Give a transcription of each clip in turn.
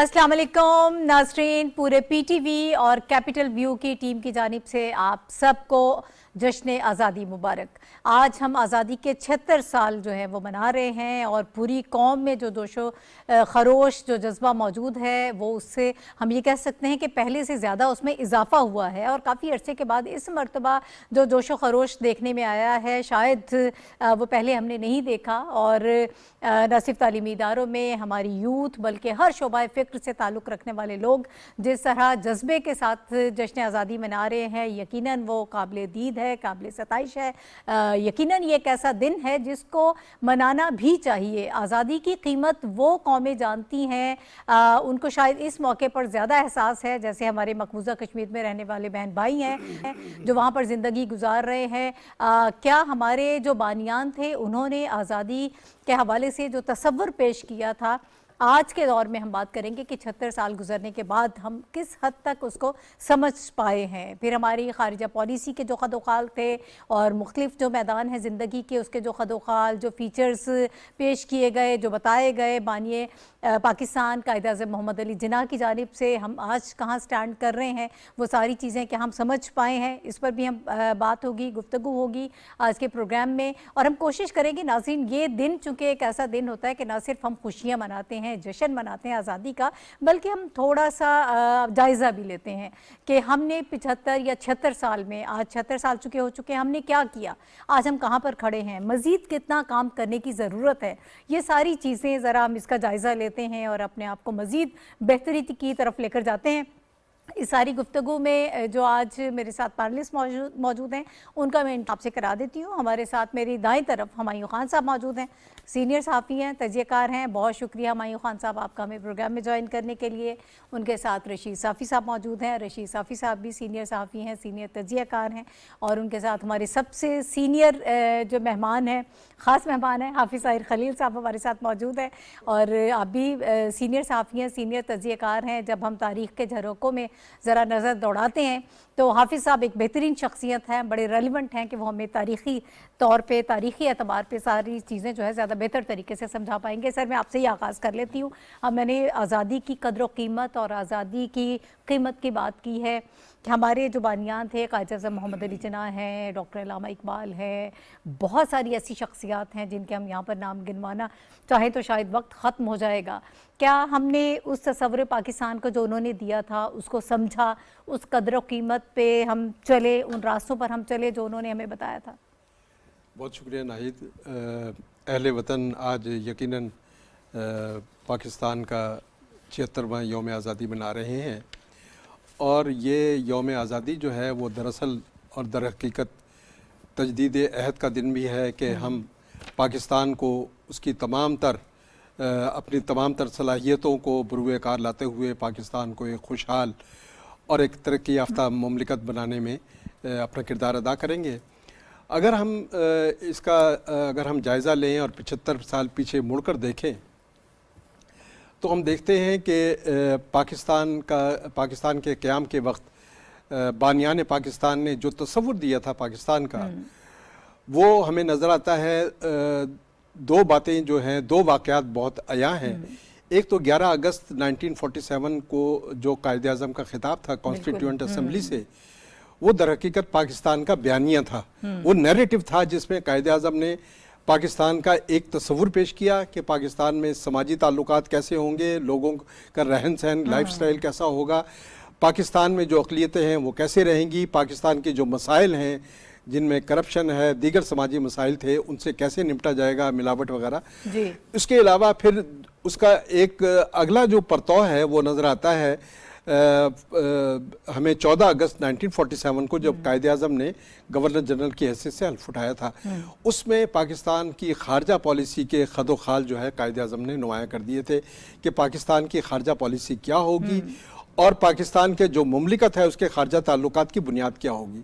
अस्सलाम वालेकुम नाज़रीन, पूरे PTV और कैपिटल व्यू की टीम की जानिब से आप सबको जश्न आज़ादी मुबारक। आज हम आज़ादी के 76 साल जो है वो मना रहे हैं और पूरी कौम में जो जोशो खरोश जो जज्बा मौजूद है वो उससे हम ये कह सकते हैं कि पहले से ज़्यादा उसमें इजाफ़ा हुआ है और काफ़ी अरसे के बाद इस मरतबा जो जोशो खरोश देखने में आया है शायद वो पहले हमने नहीं देखा। और न सिर्फ तालीमी इदारों में हमारी यूथ बल्कि हर शोबा फ़िक्र से ताल्लुक़ रखने वाले लोग जिस तरह जज्बे के साथ जश्न आज़ादी मना रहे हैं, यकीनन वो काबिल दीद है, काबिल सताइश है। यकीनन ये एक ऐसा दिन है जिसको मनाना भी चाहिए। आज़ादी की कीमत वो कौमें जानती हैं, उनको शायद इस मौके पर ज़्यादा एहसास है, जैसे हमारे मकबूजा कश्मीर में रहने वाले बहन भाई हैं जो वहाँ पर ज़िंदगी गुजार रहे हैं। क्या हमारे जो बानियान थे उन्होंने आज़ादी के हवाले से जो तसव्वुर पेश किया था, आज के दौर में हम बात करेंगे कि 76 साल गुजरने के बाद हम किस हद तक उसको समझ पाए हैं। फिर हमारी खारिजा पॉलिसी के जो खदोखाल थे और मुख्तलिफ जो मैदान है ज़िंदगी के उसके जो खदोखाल जो फ़ीचर्स पेश किए गए, जो बताए गए बानिए पाकिस्तान कायद-ए-आज़म मोहम्मद अली जिन्ना की जानिब से हम आज कहाँ स्टैंड कर रहे हैं, वो सारी चीज़ें क्या हम समझ पाए हैं, इस पर भी हम बात होगी, गुफ्तगू होगी आज के प्रोग्राम में। और हम कोशिश करेंगे नाज़रीन, ये दिन चूँकि एक ऐसा दिन होता है कि ना सिर्फ हम खुशियाँ मनाते हैं, जश्न मनाते हैं आज़ादी का, बल्कि हम थोड़ा सा जायज़ा भी लेते हैं कि हमने 75 या 76 साल में, आज 76 साल हो चुके हैं, हमने क्या किया, आज हम कहाँ पर खड़े हैं, मज़ीद कितना काम करने की ज़रूरत है। ये सारी चीज़ें ज़रा हम इसका जायज़ा लेते हैं और अपने आप को मज़ीद बेहतरी की तरफ लेकर जाते हैं। इस सारी गुफ्तगू में जो आज मेरे साथ पैनलिस्ट मौजूद हैं उनका मैं आपसे करा देती हूँ। हमारे साथ मेरी दाईं तरफ हुमायूं खान साहब मौजूद हैं, सीनियर सहाफ़ी हैं, तजियाकार हैं। बहुत शुक्रिया हुमायूं खान साहब आपका हमें प्रोग्राम में ज्वाइन करने के लिए। उनके साथ रशीद साफ़ी साहब मौजूद हैं। रशीद साफ़ी साहब भी सीनियर सहाफ़ी हैं, सीनियर तजियाकार हैं। और उनके साथ हमारे सबसे सीनियर जो मेहमान हैं, ख़ास मेहमान हैं, हाफिज़ ताहिर खलील साहब हमारे साथ मौजूद हैं। और आप भी सीनियर सहाफ़ी हैं, सीनियर तजियाकार हैं। जब हम तारीख़ के झरोकों में ज़रा नज़र दौड़ाते हैं तो हाफिज़ साहब एक बेहतरीन शख्सियत हैं, बड़े रेलिवेंट हैं कि वो हमें तारीख़ी तौर पे, तारीख़ी एतबार पे सारी चीज़ें जो है ज़्यादा बेहतर तरीके से समझा पाएंगे। सर, मैं आपसे ही आगाज़ कर लेती हूँ। मैंने आज़ादी की कदर व कीमत और आज़ादी की कीमत की बात की है कि हमारे जो बानियान थे, कायद-ए-आज़म मोहम्मद अली जिन्ना हैं, डॉक्टर अल्लामा इकबाल है, बहुत सारी ऐसी शख्सियात हैं जिनके हम यहाँ पर नाम गिनवाना चाहें तो शायद वक्त ख़त्म हो जाएगा। क्या हमने उस तस्वुर पाकिस्तान को जो उन्होंने दिया था उसको समझा, उस कदर व कीमत पे हम चले, उन रास्तों पर हम चले जो उन्होंने हमें बताया था? बहुत शुक्रिया नाहिद। अहले वतन आज यकीनन पाकिस्तान का 76वां यौम आज़ादी मना रहे हैं और ये यौम आज़ादी जो है वो दरअसल और दर हकीकत तजदीद अहद का दिन भी है कि हम पाकिस्तान को उसकी अपनी तमाम तर सलाहियतों को बुरुए कार लाते हुए पाकिस्तान को एक खुशहाल और एक तरक्की याफ्ता मुमलिकत बनाने में अपना किरदार अदा करेंगे। अगर हम जायज़ा लें और 75 साल पीछे मुड़कर देखें तो हम देखते हैं कि पाकिस्तान के क़याम के वक्त बानियान पाकिस्तान ने जो तसव्वुर दिया था पाकिस्तान का, वो हमें नज़र आता है। दो बातें जो हैं, दो वाक़यात बहुत अया हैं। एक तो 11 अगस्त 1947 को जो कायद-ए-आज़म का खिताब था कॉन्स्टिट्यूएंट असेंबली से, वो दर हकीकत पाकिस्तान का बयानिया था, वो नैरेटिव था जिसमें कायद-ए-आज़म ने पाकिस्तान का एक तस्वुर पेश किया कि पाकिस्तान में समाजी ताल्लुकात कैसे होंगे, लोगों का रहन सहन, लाइफ स्टाइल कैसा होगा, पाकिस्तान में जो अक़लियतें हैं वो कैसे रहेंगी, पाकिस्तान के जो मसाइल हैं जिनमें करप्शन है, दीगर समाजी मसाइल थे, उनसे कैसे निपटा जाएगा, मिलावट वगैरह। इसके अलावा फिर उसका एक अगला जो परतौ है वो नज़र आता है हमें 14 अगस्त 1947 को जब कायद-ए-आज़म ने गवर्नर जनरल की हैसियत से हल्फ उठाया था, उसमें पाकिस्तान की खारजा पॉलिसी के खदोखाल जो है कायद-ए-आज़म ने नुमाया कर दिए थे कि पाकिस्तान की खारजा पॉलिसी क्या होगी और पाकिस्तान के जो मुमलिकत है उसके खारजा ताल्लुकात की बुनियाद क्या होगी।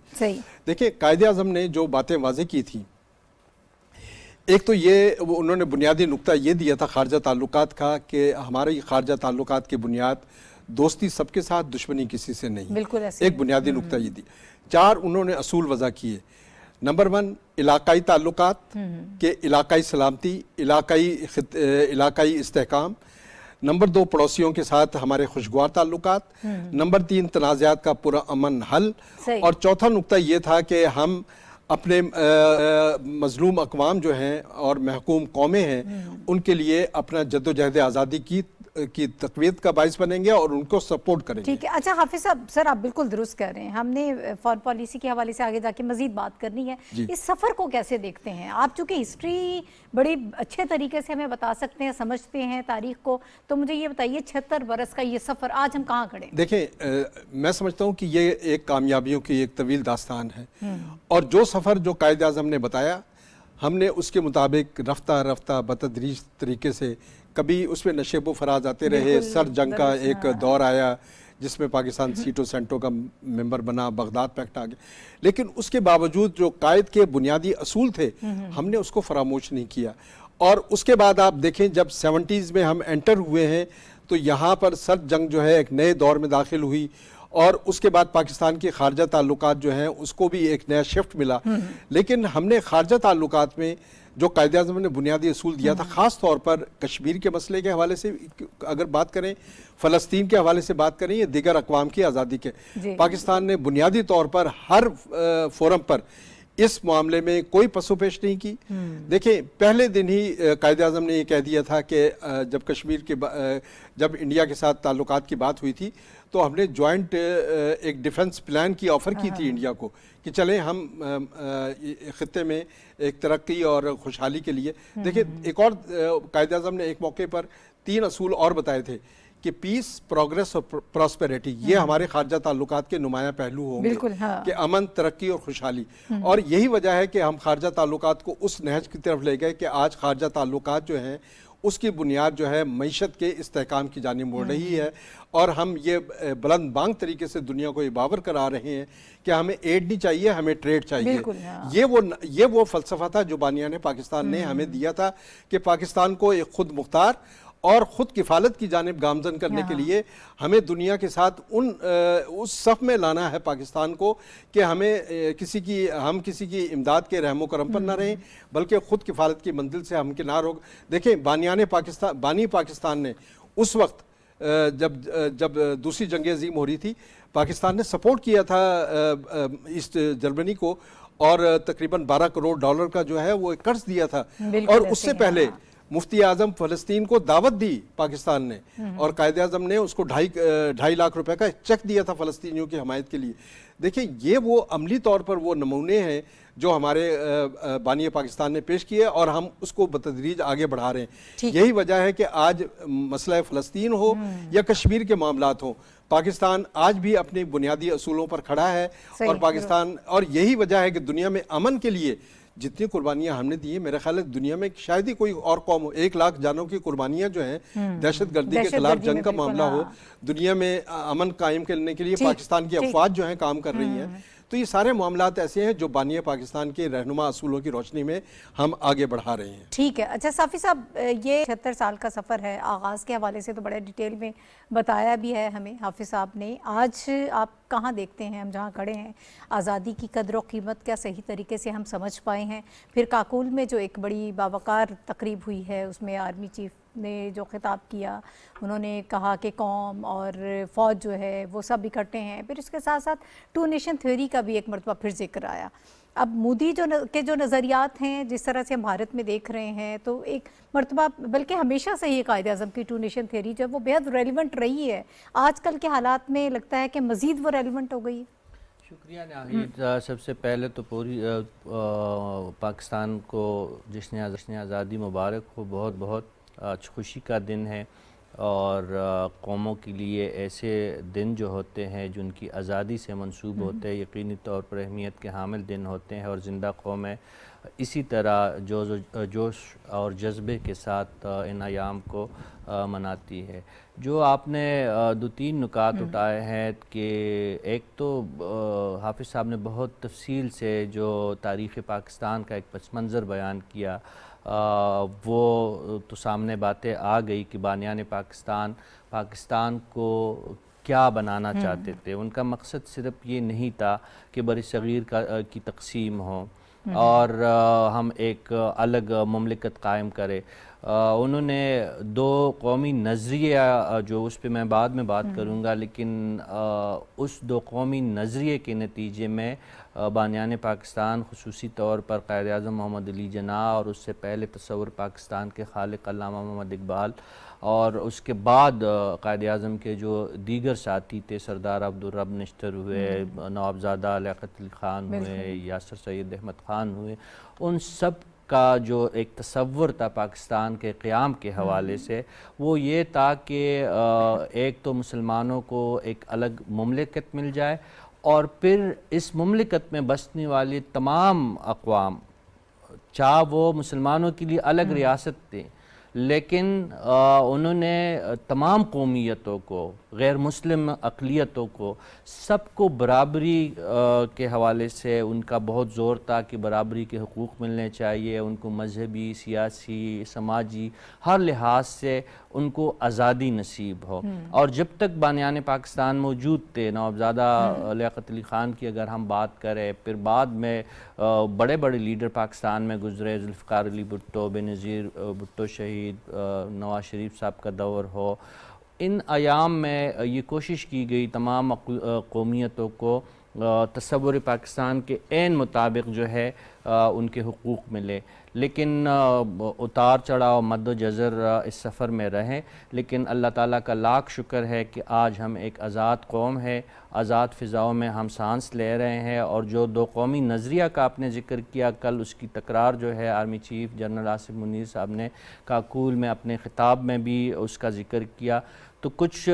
देखिए, कायद-ए-आज़म ने जो बातें वाज़े की थी, एक तो ये उन्होंने बुनियादी नुक्ता ये दिया था खारजा ताल्लुकात का कि हमारी खारजा ताल्लुकात की बुनियाद दोस्ती सबके साथ, दुश्मनी किसी से नहीं। बिल्कुल एक बुनियादी नुक्ता ये दी। 4 उन्होंने असूल वज़ा किए। नंबर 1 इलाकाई ताल्लुकात के इलाकाई सलामती, इलाकाई इस्तेहकाम। नंबर 2 पड़ोसियों के साथ हमारे खुशगवार ताल्लुकात, नंबर 3 तनाज़ात का पुरअमन हल, सही। और चौथा नुक्ता ये था कि हम अपने मजलूम अक़वाम जो हैं और महकूम कौमें हैं उनके लिए अपना जद्दोजहद आज़ादी की तक़वीत का बाइस बनेंगे और उनको सपोर्ट करेंगे। ठीक है। अच्छा हाफिज साहब, सर आप बिल्कुल दुरुस्त कह रहे हैं, हमने फॉरेन पॉलिसी के हवाले से आगे जाके मजीद बात करनी है। इस सफ़र को कैसे देखते हैं आप? चूँकि हिस्ट्री बड़ी अच्छे तरीके से हमें बता सकते हैं, समझते हैं तारीख को, तो मुझे ये बताइए 76 बरस का ये सफ़र आज हम कहाँ खड़े हैं? देखें, मैं समझता हूँ कि ये एक कामयाबियों की एक तवील दास्तान है, और जो सफ़र जो कायद आज़म ने बताया हमने उसके मुताबिक रफ्ता रफ्ता बतदरीज तरीके से, कभी उसमें नशेबो फराज आते रहे, सर जंग का एक दौर आया जिसमें पाकिस्तान सीटो सेंटो का मेंबर बना, बगदाद पैक्ट आ गया, लेकिन उसके बावजूद जो कायद के बुनियादी असूल थे हमने उसको फरामोश नहीं किया। और उसके बाद आप देखें जब 70s में हम एंटर हुए हैं तो यहाँ पर सर जंग जो है एक नए दौर में दाखिल हुई, और उसके बाद पाकिस्तान के खारजा ताल्लुकात जो हैं उसको भी एक नया शिफ्ट मिला। लेकिन हमने खारजा ताल्लुकात में जो कायदे आज़म ने बुनियादी असूल दिया था, ख़ास तौर पर कश्मीर के मसले के हवाले से अगर बात करें, फ़लस्तीन के हवाले से बात करें, या दीगर अक़वाम की आज़ादी के, पाकिस्तान ने बुनियादी तौर पर हर फोरम पर इस मामले में कोई पसोपेश नहीं की। देखिए, पहले दिन ही कायदे आज़म ने ये कह दिया था कि जब कश्मीर के जब इंडिया के साथ ताल्लुकात की बात हुई थी तो हमने जॉइंट एक डिफेंस प्लान की ऑफ़र की थी इंडिया को कि चलें हम ख़ित्ते में एक तरक्की और खुशहाली के लिए। देखिए, एक और कायदे आज़म ने एक मौके पर 3 असूल और बताए थे कि पीस, प्रोग्रेस और प्रॉस्पेरिटी, ये हमारे खारजा ताल्लुकात के नुमाया पहलू होंगे, कि अमन, तरक्की और खुशहाली। और यही वजह है कि हम खारजा ताल्लुकात को उस नहज की तरफ ले गए कि आज खारजा ताल्लुकात जो हैं उसकी बुनियाद जो है मईशत के इस्तेहकाम की जानिब मुड़ रही है, और हम ये बुलंद बांग तरीके से दुनिया को ये बावर करा रहे हैं कि हमें एड नहीं चाहिए, हमें ट्रेड चाहिए। ये वो फ़लसफ़ा था जो बानियाने पाकिस्तान ने हमें दिया था कि पाकिस्तान को एक खुद मुख्तार और ख़ुद किफ़ालत की जानिब गामज़न करने के लिए हमें दुनिया के साथ उस सफ़ में लाना है पाकिस्तान को कि हमें हम किसी की इमदाद के रहमो करम पर न रहें, बल्कि ख़ुद किफ़ालत की मंजिल से हम किनार हो। देखें, बानी पाकिस्तान ने उस वक्त जब दूसरी जंग अज़ीम हो रही थी, पाकिस्तान ने सपोर्ट किया था ईस्ट जर्मनी को, और तकरीबन $12 करोड़ का जो है वो कर्ज दिया था। और उससे पहले मुफ्ती आज़म फ़लस्तीन को दावत दी पाकिस्तान ने, और कायदे आज़म ने उसको 2.5 लाख रुपए का चेक दिया था फ़लस्तीनियों की हमायत के लिए। देखिए, ये वो अमली तौर पर वो नमूने हैं जो हमारे बानी पाकिस्तान ने पेश किए, और हम उसको बतदरीज आगे बढ़ा रहे हैं। यही वजह है कि आज मसला फ़लस्तीन हो या कश्मीर के मामलात हों, पाकिस्तान आज भी अपने बुनियादी असूलों पर खड़ा है, और यही वजह है कि दुनिया में अमन के लिए जितनी कुर्बानियां हमने दी है, मेरा ख्याल है दुनिया में शायद ही कोई और कौम हो, 1 लाख जानों की कुर्बानियां जो हैं दहशतगर्दी के खिलाफ जंग का मामला हो, दुनिया में अमन कायम करने के लिए पाकिस्तान की अफवाज जो हैं काम कर रही हैं। तो ये सारे मामलात ऐसे हैं जो बानिया पाकिस्तान के रहनुमा असूलों की रोशनी में हम आगे बढ़ा रहे हैं। ठीक है। अच्छा साफ़ी साहब, ये 76 साल का सफ़र है, आगाज़ के हवाले से तो बड़े डिटेल में बताया भी है हमें हाफिज़ साहब ने। आज आप कहाँ देखते हैं, हम जहाँ खड़े हैं, आज़ादी की कदर व कीमत क्या सही तरीके से हम समझ पाए हैं? फिर काकुल में जो एक बड़ी बावकार तकरीब हुई है उसमें आर्मी चीफ ने जो खिताब किया, उन्होंने कहा कि कौम और फ़ौज जो है वो सब इकट्ठे हैं। फिर इसके साथ साथ 2 नेशन थ्योरी का भी एक मरतबा फिर जिक्र आया। अब मोदी के जो नज़रियात हैं, जिस तरह से हम भारत में देख रहे हैं, तो एक मरतबा बल्कि हमेशा से ही कायदे आज़म की 2 नेशन थ्योरी जो है वो बेहद रेलिवेंट रही है, आजकल के हालात में लगता है कि मज़ीद वो रेलिवेंट हो गई है। शुक्रिया नाहिद। सबसे पहले तो पूरी पाकिस्तान को जश्न आज़ादी मुबारक हो। बहुत बहुत खुशी का दिन है, और कौमों के लिए ऐसे दिन जो होते हैं जो उनकी आज़ादी से मंसूब होते हैं, यकीनी तौर पर अहमियत के हामिल दिन होते हैं, और ज़िंदा कौमें इसी तरह जोश और जज्बे के साथ इन अयाम को मनाती है। जो आपने 2-3 नुकात उठाए हैं कि एक तो हाफिज़ साहब ने बहुत तफसील से जो तारीख़ पाकिस्तान का एक पस मंज़र बयान किया, वो तो सामने बातें आ गई कि बानियाने पाकिस्तान को क्या बनाना चाहते थे। उनका मकसद सिर्फ ये नहीं था कि बरसग़ीर की तक़सीम हो और हम एक अलग ममलिकत कायम करें। انہوں نے دو قومی نظریہ جو اس پہ میں بعد میں بات کروں گا، لیکن اس دو قومی نظریے کے نتیجے میں بانیان پاکستان خصوصی طور پر قائد اعظم محمد علی جناح اور اس سے پہلے تصور پاکستان کے خالق علامہ محمد اقبال اور اس کے بعد قائد اعظم کے جو دیگر ساتھی تھے، سردار عبدالرب نشتر ہوئے، نوابزادہ لیاقت علی خان ہوئے، یاسر سید احمد خان ہوئے، ان سب کا جو ایک تصور تھا پاکستان کے قیام کے حوالے سے وہ یہ تھا کہ ایک تو مسلمانوں کو ایک الگ مملکت مل جائے اور پھر اس مملکت میں بسنے والی تمام اقوام، چاہے وہ مسلمانوں کے لیے الگ ریاست تھے، لیکن انہوں نے تمام قومیتوں کو، غیر مسلم اقلیتوں کو، سب کو برابری کے حوالے سے ان کا بہت زور تھا کہ برابری کے حقوق ملنے چاہیے، ان کو مذہبی، سیاسی، سماجی ہر لحاظ سے ان کو آزادی نصیب ہو۔ اور جب تک بانیان پاکستان موجود تھے، نوابزادہ لیاقت علی خان کی اگر ہم بات کریں، پھر بعد میں بڑے بڑے لیڈر پاکستان میں گزرے، ذوالفقار علی بھٹو، بینظیر بھٹو شہید، نواز شریف صاحب کا دور ہو، ان ایام میں یہ کوشش کی گئی تمام قومیتوں کو تصور پاکستان کے عین مطابق جو ہے ان کے حقوق ملے، لیکن اتار چڑھاؤ مد و جزر اس سفر میں رہے، لیکن اللہ تعالیٰ کا لاکھ شکر ہے کہ آج ہم ایک آزاد قوم ہے، آزاد فضاؤں میں ہم سانس لے رہے ہیں، اور جو دو قومی نظریہ کا آپ نے ذکر کیا، کل اس کی تکرار جو ہے army chief general Asif Munir صاحب نے کاکول میں اپنے خطاب میں بھی اس کا ذکر کیا، تو کچھ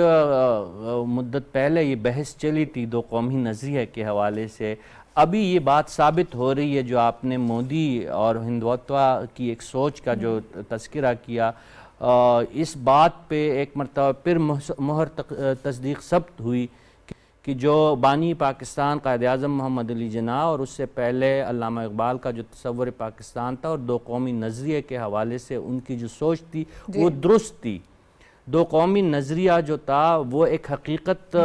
مدت پہلے یہ بحث چلی تھی دو قومی نظریہ کے حوالے سے، ابھی یہ بات ثابت ہو رہی ہے جو آپ نے مودی اور ہندوتوا کی ایک سوچ کا جو تذکرہ کیا، اس بات پہ ایک مرتبہ پھر مہر تصدیق ثبت ہوئی کہ جو بانی پاکستان قائد اعظم محمد علی جناح اور اس سے پہلے علامہ اقبال کا جو تصور پاکستان تھا اور دو قومی نظریے کے حوالے سے ان کی جو سوچ تھی وہ درست تھی۔ دو قومی نظریہ جو تھا وہ ایک حقیقت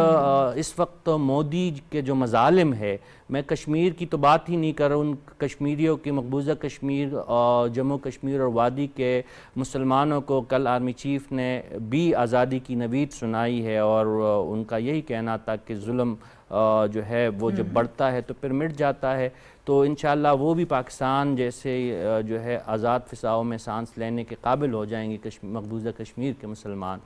اس وقت مودی کے جو مظالم ہے، میں کشمیر کی تو بات ہی نہیں کر رہا، ان کشمیریوں کی مقبوضہ کشمیر اور جموں کشمیر اور وادی کے مسلمانوں کو کل آرمی چیف نے بھی آزادی کی نوید سنائی ہے، اور ان کا یہی کہنا تھا کہ ظلم جو ہے وہ جب بڑھتا ہے تو پھر مٹ جاتا ہے، تو انشاءاللہ وہ بھی پاکستان جیسے جو ہے آزاد فضاؤں میں سانس لینے کے قابل ہو جائیں گے مقبوضہ کشمیر کے مسلمان۔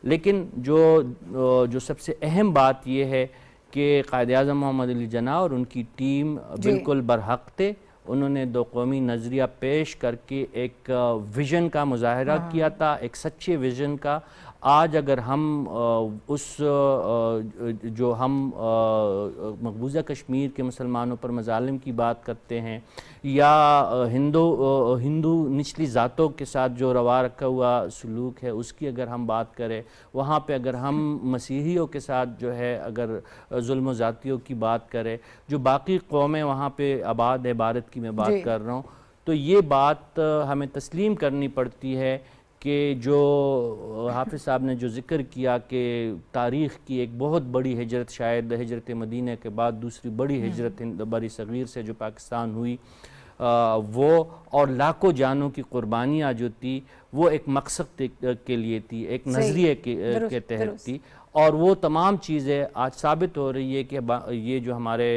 لیکن جو سب سے اہم بات یہ ہے کہ قائد اعظم محمد علی جناح اور ان کی ٹیم بالکل برحق تھے، انہوں نے دو قومی نظریہ پیش کر کے ایک ویژن کا مظاہرہ کیا تھا، ایک سچے ویژن کا۔ آج اگر ہم جو ہم مقبوضہ کشمیر کے مسلمانوں پر مظالم کی بات کرتے ہیں، یا ہندو نچلی ذاتوں کے ساتھ جو روا رکھا ہوا سلوک ہے اس کی اگر ہم بات کریں، وہاں پہ اگر ہم مسیحیوں کے ساتھ جو ہے اگر ظلم و زیادتیوں کی بات کریں، جو باقی قومیں وہاں پہ آباد ہے، بھارت کی میں بات کر رہا ہوں، تو یہ بات ہمیں تسلیم کرنی پڑتی ہے کہ جو حافظ صاحب نے جو ذکر کیا کہ تاریخ کی ایک بہت بڑی ہجرت، شاید ہجرت مدینہ کے بعد دوسری بڑی ہجرت بری صغیر سے جو پاکستان ہوئی، وہ اور لاکھوں جانوں کی قربانیاں جو تھی وہ ایک مقصد کے لیے تھی، ایک نظریے کے تحت تھی، اور وہ تمام چیزیں آج ثابت ہو رہی ہے کہ یہ جو ہمارے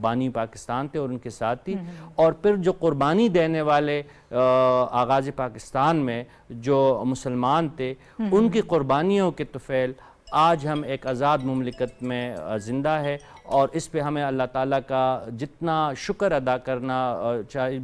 بانی پاکستان تھے اور ان کے ساتھی، اور پھر جو قربانی دینے والے آغاز پاکستان میں جو مسلمان تھے، ان کی قربانیوں کے طفیل آج ہم ایک آزاد مملکت میں زندہ ہے، اور اس پہ ہمیں اللہ تعالیٰ کا جتنا شکر ادا کرنا چاہیے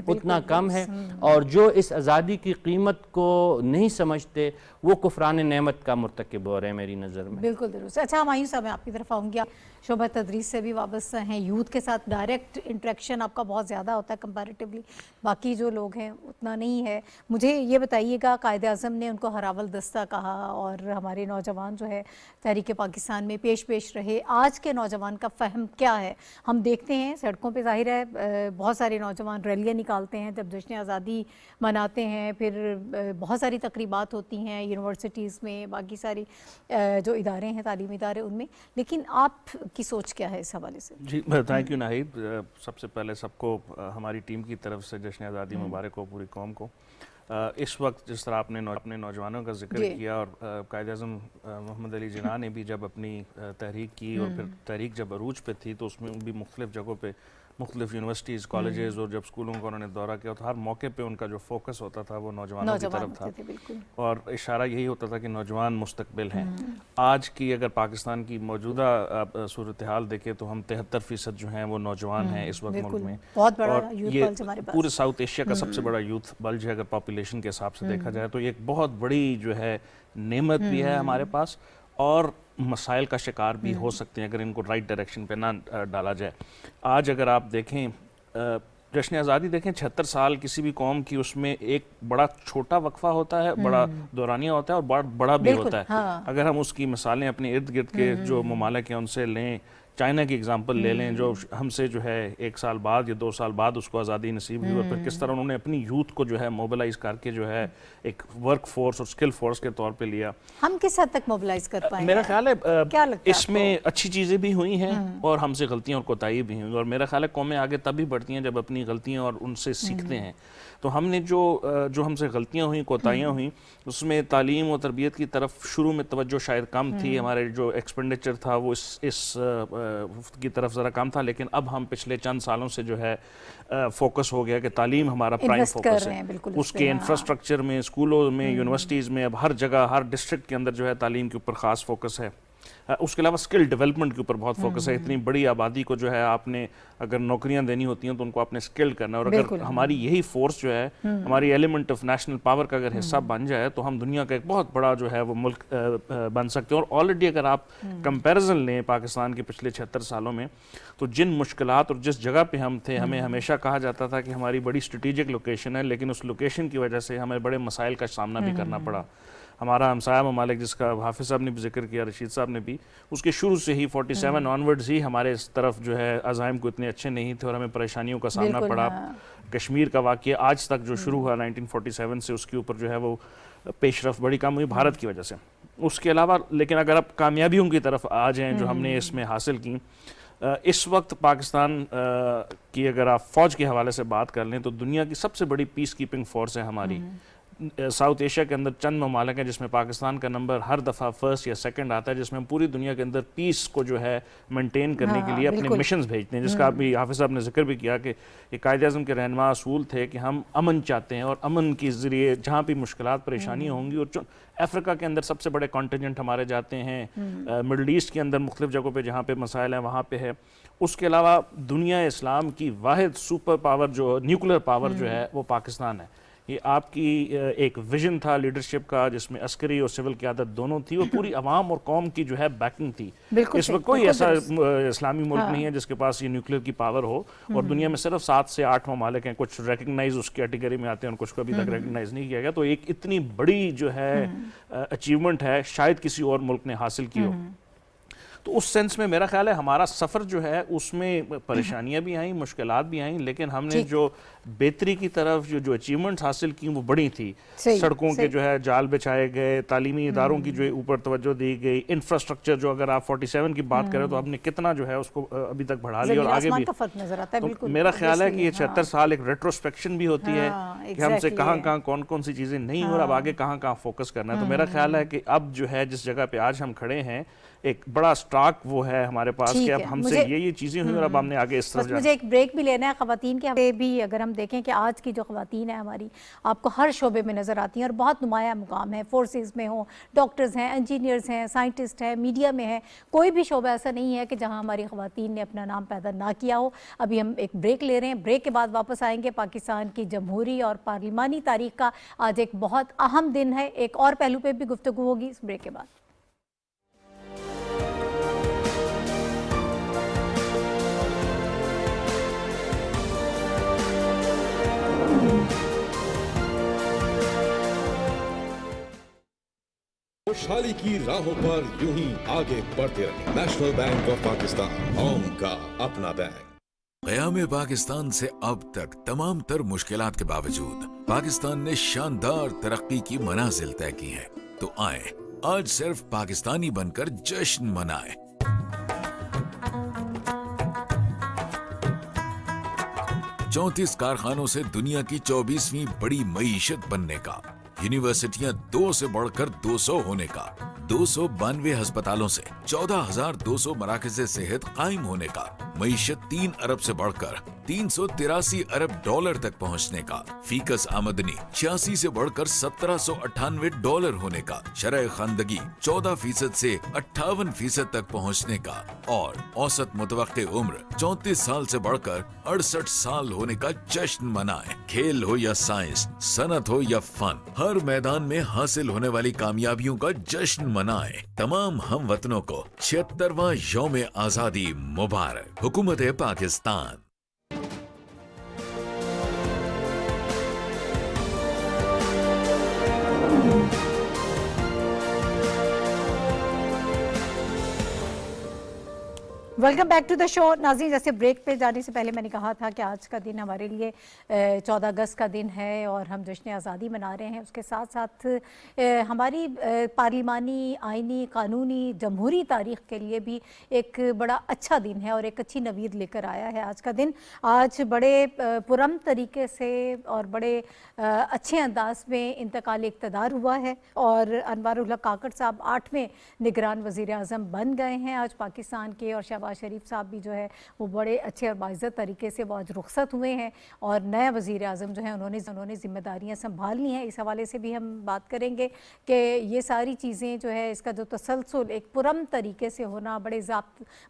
اتنا کم ہے، اور جو اس آزادی کی قیمت کو نہیں سمجھتے وہ کفران نعمت کا مرتکب ہو رہے ہیں میری نظر میں۔ بالکل درست۔ اچھا مایوس صاحب، میں آپ کی طرف آؤں گی، شعبہ تدریس سے بھی وابستہ ہیں، یوتھ کے ساتھ ڈائریکٹ انٹریکشن آپ کا بہت زیادہ ہوتا ہے کمپیریٹیولی، باقی جو لوگ ہیں اتنا نہیں ہے۔ مجھے یہ بتائیے گا، قائد اعظم نے ان کو ہراول دستہ کہا اور ہمارے نوجوان جو ہے تحریک پاکستان میں پیش رہے، آج کے کے نوجوان کا فہم کیا ہے؟ ہم دیکھتے ہیں سڑکوں پہ ظاہر ہے بہت سارے نوجوان ریلیاں نکالتے ہیں جب جشن آزادی مناتے ہیں، پھر بہت ساری تقریبات ہوتی ہیں یونیورسٹیز میں، باقی ساری جو ادارے ہیں تعلیمی ادارے ان میں، لیکن آپ کی سوچ کیا ہے اس حوالے سے؟ جی تھینک یو ناہید. سب سے پہلے سب کو ہماری ٹیم کی طرف سے جشن آزادی مبارک ہو پوری قوم کو. اس وقت جس طرح آپ نے اپنے نوجوانوں کا ذکر کیا، اور قائد اعظم محمد علی جناح نے بھی جب اپنی تحریک کی اور پھر تحریک جب عروج پہ تھی تو اس میں بھی مختلف جگہوں پہ مختلف یونیورسٹیز، کالجز اور جب اسکولوں کا انہوں نے دورہ کیا تو ہر موقع پہ ان کا جو فوکس ہوتا تھا وہ نوجوانوں کی طرف تھا، اور اشارہ یہی ہوتا تھا کہ نوجوان مستقبل ہیں. آج کی اگر پاکستان کی موجودہ صورتحال دیکھیں تو ہم 73% جو ہیں وہ نوجوان ہیں اس وقت ملک میں، بہت بڑا اور یوتھ یہ بلج ہمارے پاس پورے ساؤتھ ایشیا کا سب سے بڑا یوتھ بلج ہے اگر پاپولیشن کے حساب سے دیکھا جائے تو یہ ایک بہت بڑی جو ہے نعمت بھی ہے ہمارے پاس، اور مسائل کا شکار بھی ہو سکتے ہیں اگر ان کو رائٹ ڈائریکشن پہ نہ ڈالا جائے. آج اگر آپ دیکھیں جشن آزادی دیکھیں 76 سال کسی بھی قوم کی، اس میں ایک بڑا چھوٹا وقفہ ہوتا ہے، بڑا دورانیہ ہوتا ہے اور بڑا بھی ہوتا ہے. اگر ہم اس کی مثالیں اپنے ارد گرد کے جو ممالک ہیں ان سے لیں، چائنا کی اگزامپل لے لیں جو ہم سے جو ہے 1 سال بعد یا 2 سال بعد اس کو آزادی نصیب ہوئی، اور پھر کس طرح انہوں نے اپنی یوتھ کو جو ہے موبلائز کر کے جو ہے ایک ورک فورس اور اسکل فورس کے طور پہ لیا. ہم کس حد تک موبلائز کر پائیں؟ میرا خیال ہے کیا لگتا ہے اس میں اچھی چیزیں بھی ہوئی ہیں اور ہم سے غلطیاں اور کوتاہی بھی ہوئی، اور میرا خیال ہے قومیں آگے تب بھی بڑھتی ہیں جب اپنی غلطیاں اور ان سے سیکھتے ہیں. تو ہم نے جو ہم سے غلطیاں ہوئیں، کوتاہیاں ہوئیں، اس میں تعلیم و تربیت کی طرف شروع میں توجہ شاید کم تھی، ہمارے جو ایکسپینڈیچر تھا وہ اس کی طرف ذرا کم تھا، لیکن اب ہم پچھلے چند سالوں سے جو ہے فوکس ہو گیا کہ تعلیم ہمارا پرائم فوکس ہے. اس کے انفراسٹرکچر میں، اسکولوں میں، یونیورسٹیز میں، اب ہر جگہ ہر ڈسٹرکٹ کے اندر جو ہے تعلیم کے اوپر خاص فوکس ہے. اس کے علاوہ سکل ڈیولپمنٹ کے اوپر بہت فوکس ہے. اتنی بڑی آبادی کو جو ہے آپ نے اگر نوکریاں دینی ہوتی ہیں تو ان کو آپ نے سکلڈ کرنا ہے، اور اگر ہماری یہی فورس جو ہے ہماری ایلیمنٹ آف نیشنل پاور کا اگر حصہ بن جائے تو ہم دنیا کا ایک بہت بڑا جو ہے وہ ملک بن سکتے ہیں. اور آلریڈی اگر آپ کمپیریزن لیں پاکستان کے پچھلے 76 سالوں میں تو جن مشکلات اور جس جگہ پہ ہم تھے، ہمیں ہمیشہ کہا جاتا تھا کہ ہماری بڑی اسٹریٹجک لوکیشن ہے، لیکن اس لوکیشن کی وجہ سے ہمیں بڑے مسائل کا سامنا بھی کرنا پڑا. ہمارا ہمسایہ ممالک جس کا حافظ صاحب نے بھی ذکر کیا، رشید صاحب نے بھی، اس کے شروع سے ہی 47 آنورڈز ہی ہمارے اس طرف جو ہے عزائم کو اتنے اچھے نہیں تھے اور ہمیں پریشانیوں کا سامنا پڑا. کشمیر کا واقعہ آج تک جو شروع ہوا 1947 سے، اس کے اوپر جو ہے وہ پیش رفت بڑی کم ہوئی بھارت کی وجہ سے. اس کے علاوہ لیکن اگر آپ کامیابیوں کی طرف آ جائیں جو ہم نے اس میں حاصل کی، اس وقت پاکستان کی اگر آپ فوج کے حوالے سے بات کر لیں تو دنیا کی سب سے بڑی پیس کیپنگ فورس ہے ہماری. ساؤتھ ایشیا کے اندر چند ممالک ہیں جس میں پاکستان کا نمبر ہر دفعہ فرسٹ یا سیکنڈ آتا ہے، جس میں ہم پوری دنیا کے اندر پیس کو جو ہے مینٹین کرنے کے لیے اپنے مشنز بھیجتے ہیں، جس کا ابھی حافظ صاحب نے ذکر بھی کیا کہ یہ قائد اعظم کے رہنما اصول تھے کہ ہم امن چاہتے ہیں، اور امن کے ذریعے جہاں بھی مشکلات پریشانیاں ہوں گی، اور افریقہ کے اندر سب سے بڑے کانٹینجنٹ ہمارے جاتے ہیں، مڈل ایسٹ کے اندر مختلف جگہوں پہ جہاں پہ مسائل ہیں وہاں پہ ہے. اس کے علاوہ دنیا اسلام کی واحد سپر پاور جو نیوکلیر پاور جو ہے وہ پاکستان ہے. یہ آپ کی ایک ویژن تھا لیڈرشپ کا جس میں عسکری اور سول قیادت دونوں تھی، اور پوری عوام اور قوم کی جو ہے بیکنگ تھی. اس وقت کوئی ایسا اسلامی ملک نہیں ہے جس کے پاس یہ نیوکلیر کی پاور ہو، اور دنیا میں صرف 7 سے 8 ممالک ہیں، کچھ ریکگنائز اس کیٹیگری میں آتے ہیں اور کچھ کو ابھی تک ریکگنائز نہیں کیا گیا. تو ایک اتنی بڑی جو ہے اچیومنٹ ہے شاید کسی اور ملک نے حاصل کی ہو. تو اس سینس میں میرا خیال ہے ہمارا سفر جو ہے اس میں پریشانیاں بھی آئیں، مشکلات بھی آئیں، لیکن ہم نے جو بہتری کی طرف جو اچیومنٹس حاصل کی وہ بڑی تھی. سڑکوں کے جو ہے جال بچھائے گئے، تعلیمی اداروں کی جو اوپر توجہ دی گئی، انفراسٹرکچر جو اگر آپ 47 کی بات کریں تو ہم نے کتنا جو ہے اس کو ابھی تک بڑھا لیا اور آگے بھی. میرا خیال ہے کہ یہ 76 سال ایک ریٹروسپیکشن بھی ہوتی ہے کہ ہم سے کہاں کہاں کون سی چیزیں نہیں اور اب آگے کہاں کہاں فوکس کرنا ہے. تو میرا خیال ہے کہ اب جو ہے جس جگہ پہ آج ہم کھڑے ہیں ایک بڑا سٹاک وہ ہے ہمارے پاس کہ اب ہم سے یہ چیزیں ہوئی اور اب ہم نے آگے اس طرف جانا. مجھے ایک بریک بھی لینا ہے. خواتین کے بھی اگر ہم دیکھیں کہ آج کی جو خواتین ہیں ہماری آپ کو ہر شعبے میں نظر آتی ہیں اور بہت نمایاں مقام ہے، فورسز میں ہوں، ڈاکٹرز ہیں، انجینئرز ہیں، سائنٹسٹ ہیں، میڈیا میں ہیں، کوئی بھی شعبہ ایسا نہیں ہے کہ جہاں ہماری خواتین نے اپنا نام پیدا نہ کیا ہو. ابھی ہم ایک بریک لے رہے ہیں، بریک کے بعد واپس آئیں گے. پاکستان کی جمہوری اور پارلیمانی تاریخ کا آج ایک بہت اہم دن ہے، ایک اور پہلو پہ بھی گفتگو ہوگی اس بریک کے بعد. खुशहाली की राहों पर यूं ही आगे बढ़ते रहे। नेशनल बैंक ऑफ पाकिस्तान, कौम का अपना बैंक। क़याम पाकिस्तान से अब तक तमाम तर मुश्किलात के बावजूद पाकिस्तान ने शानदार तरक्की की मनाजिल तय की हैं। तो आए आज सिर्फ पाकिस्तानी बनकर जश्न मनाएं। 34 कारखानों से दुनिया की 24वीं बड़ी मईशत बनने का, यूनिवर्सिटियां 2 से बढ़कर 200 होने का, 292 अस्पतालों से 14,200 मराकज़ सेहत कायम होने का, मईशत 3 अरब से बढ़कर 383 अरब डॉलर तक पहुंचने का, फीकस आमदनी 86 से बढ़कर 1798 डॉलर होने का, शरह खानदगी 14% से 58% तक पहुंचने का और औसत मुतवक्के उम्र 34 साल से बढ़कर 68 साल होने का जश्न मनाएं। खेल हो या साइंस, सनत हो या फन, हर मैदान में हासिल होने वाली कामयाबियों का जश्न मनाएं। तमाम हम वतनों को 76वां यौम आजादी मुबारक। हुकूमत Pakistan. Welcome back to the show. नाज़रीन, जैसे ब्रेक पे जाने से पहले मैंने कहा था कि आज का दिन हमारे लिए 14 अगस्त का दिन है और हम जश्न आज़ादी मना रहे हैं। उसके साथ साथ हमारी पार्लिमानी, आइनी, कानूनी, जमहूरी तारीख़ के लिए भी एक बड़ा अच्छा दिन है और एक अच्छी नवीद लेकर आया है आज का दिन। आज बड़े पुरअमन तरीके से और बड़े अच्छे अंदाज में इंतकाल इक़्तिदार हुआ है और अनवारुल हक काकड़ साहब 8वें निगरान वज़ीर आज़म बन गए हैं आज पाकिस्तान के। और शहबाज शरीफ साहब भी जो है वो बड़े अच्छे और बाइज़्ज़त तरीके से वो आज रुखसत हुए हैं और नया वज़ीर आज़म जो है उन्होंने ज़िम्मेदारियाँ संभाल ली हैं। इस हवाले से भी हम बात करेंगे कि ये सारी चीज़ें जो है इसका जो तसलसल एक पुरअमन तरीके से होना, बड़े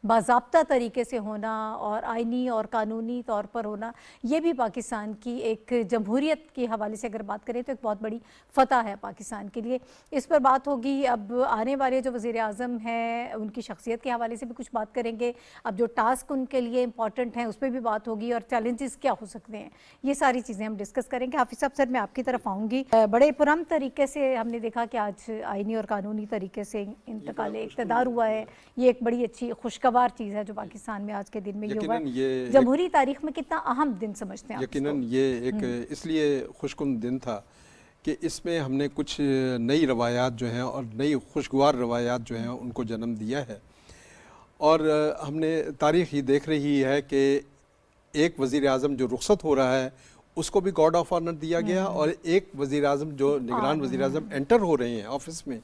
बाज़ाब्ता तरीके से होना और आइनी और कानूनी तौर पर होना, ये भी पाकिस्तान की एक जमहूरियत के हवाले से अगर बात करें तो एक बहुत बड़ी फ़तह है पाकिस्तान के लिए। इस पर बात होगी। अब आने वाले जो वज़ीर आज़म हैं उनकी शख्सियत के हवाले से भी कुछ बात करेंगे। अब जो टास्क उनके लिए इंपॉर्टेंट हैं उस पर भी बात होगी और चैलेंजेस क्या हो सकते हैं, ये सारी चीज़ें हम डिस्कस करेंगे। हाफिज़ साहब, सर मैं आपकी तरफ आऊँगी। बड़े पुरअमन तरीके से हमने देखा कि आज आइनी और कानूनी तरीके से इंतकाल इक़्तिदार हुआ है। ये एक बड़ी अच्छी खुशगवार चीज़ है जो पाकिस्तान में आज के दिन में ये हुआ है। जमहूरी तारीख में कितना अहम दिन समझते हैं आप? यकीनन ये एक इसलिए खुशकुन दिन था कि इसमें हमने कुछ नई रवायात जो हैं और नई खुशगवार रवायात जो हैं उनको जन्म दिया है। और हमने तारीख़ ही देख रही है कि एक वज़ीर आज़म जो रुखसत हो रहा है उसको भी गॉर्ड ऑफ ऑनर दिया गया और एक वज़ीर आज़म जो निगरान वज़ीर आज़म एंटर हो रहे हैं ऑफिस में